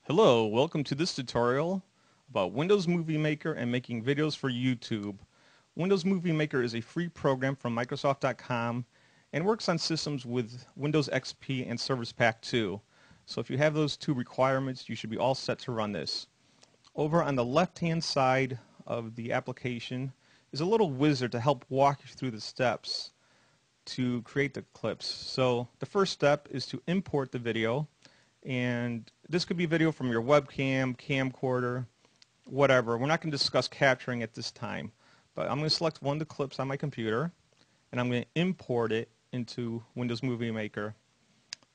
Hello, welcome to this tutorial about Windows Movie Maker and making videos for YouTube. Windows Movie Maker is a free program from Microsoft.com and works on systems with Windows XP and Service Pack 2. So if you have those two requirements, you should be all set to run this. Over on the left-hand side of the application is a little wizard to help walk you through the steps to create the clips. So the first step is to import the video. And this could be video from your webcam, camcorder, whatever. We're not going to discuss capturing at this time, but I'm going to select one of the clips on my computer and I'm going to import it into Windows Movie Maker.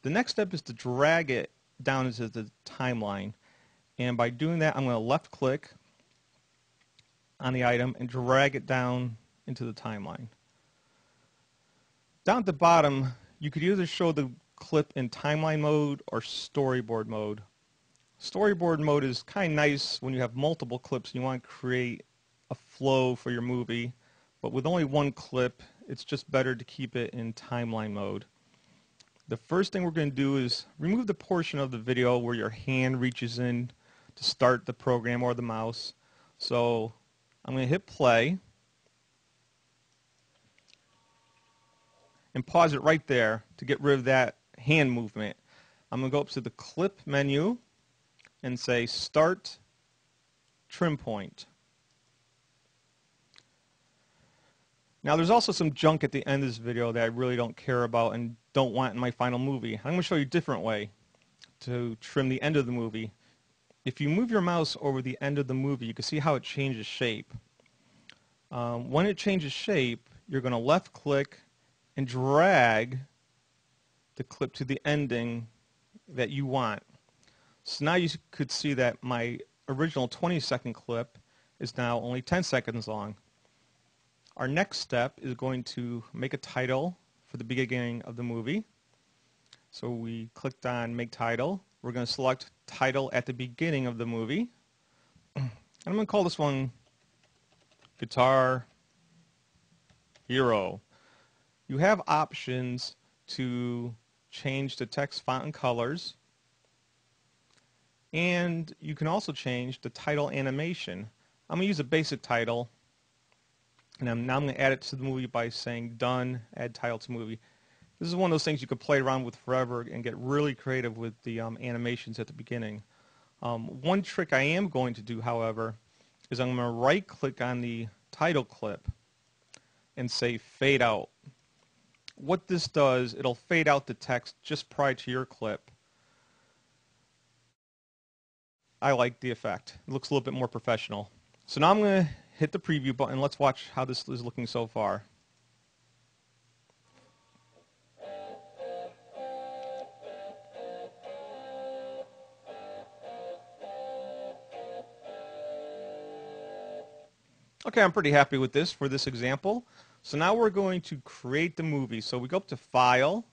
The next step is to drag it down into the timeline, and by doing that I'm going to left click on the item and drag it down into the timeline. Down at the bottom you could either show the clip in timeline mode or storyboard mode. Storyboard mode is kind of nice when you have multiple clips and you want to create a flow for your movie, but with only one clip it's just better to keep it in timeline mode. The first thing we're going to do is remove the portion of the video where your hand reaches in to start the program or the mouse. So I'm going to hit play and pause it right there to get rid of that hand movement. I'm going to go up to the clip menu and say start trim point. Now there's also some junk at the end of this video that I really don't care about and don't want in my final movie. I'm going to show you a different way to trim the end of the movie. If you move your mouse over the end of the movie, you can see how it changes shape. When it changes shape, you're going to left click and drag the clip to the ending that you want. So now you could see that my original 20-second clip is now only 10 seconds long. Our next step is going to make a title for the beginning of the movie. So we clicked on Make Title. We're going to select Title at the beginning of the movie. And I'm going to call this one Guitar Hero. You have options to change the text font and colors, and you can also change the title animation. I'm going to use a basic title, and now I'm going to add it to the movie by saying done, add title to movie. This is one of those things you could play around with forever and get really creative with the animations at the beginning. One trick I am going to do, however, is I'm going to right click on the title clip and say fade out. What this does, it'll fade out the text just prior to your clip. I like the effect. It looks a little bit more professional. So now I'm going to hit the preview button. Let's watch how this is looking so far. Okay, I'm pretty happy with this for this example. So now we're going to create the movie. So we go up to File,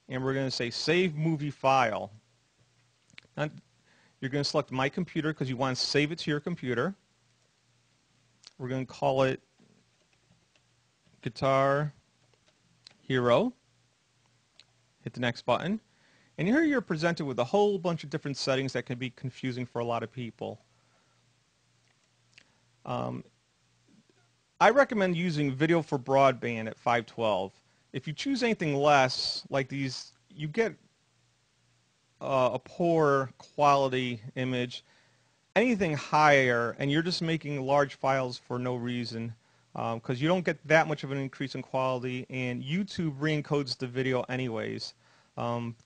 and we're going to say Save Movie File. Now, you're going to select My Computer because you want to save it to your computer. We're going to call it Guitar Hero. Hit the next button. And here you're presented with a whole bunch of different settings that can be confusing for a lot of people. I recommend using video for broadband at 512. If you choose anything less, like these, you get a poor quality image. Anything higher, and you're just making large files for no reason, because you don't get that much of an increase in quality, and YouTube re-encodes the video anyways.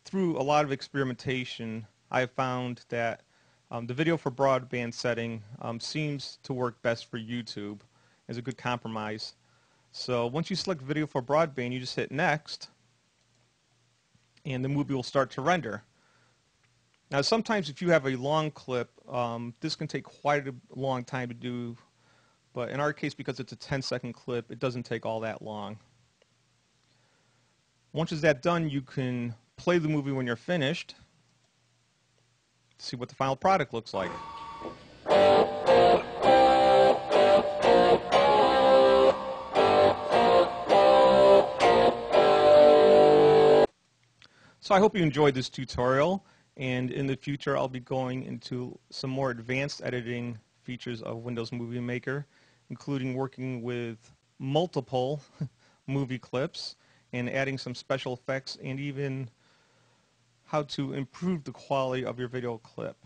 Through a lot of experimentation, I've found that the video for broadband setting seems to work best for YouTube as a good compromise. So once you select video for broadband, you just hit next, and the movie will start to render. Now sometimes if you have a long clip, this can take quite a long time to do, but in our case, because it's a 10-second clip, it doesn't take all that long. Once that's done, you can play the movie when you're finished, see what the final product looks like. So I hope you enjoyed this tutorial, and in the future I'll be going into some more advanced editing features of Windows Movie Maker, including working with multiple movie clips and adding some special effects, and even how to improve the quality of your video clip.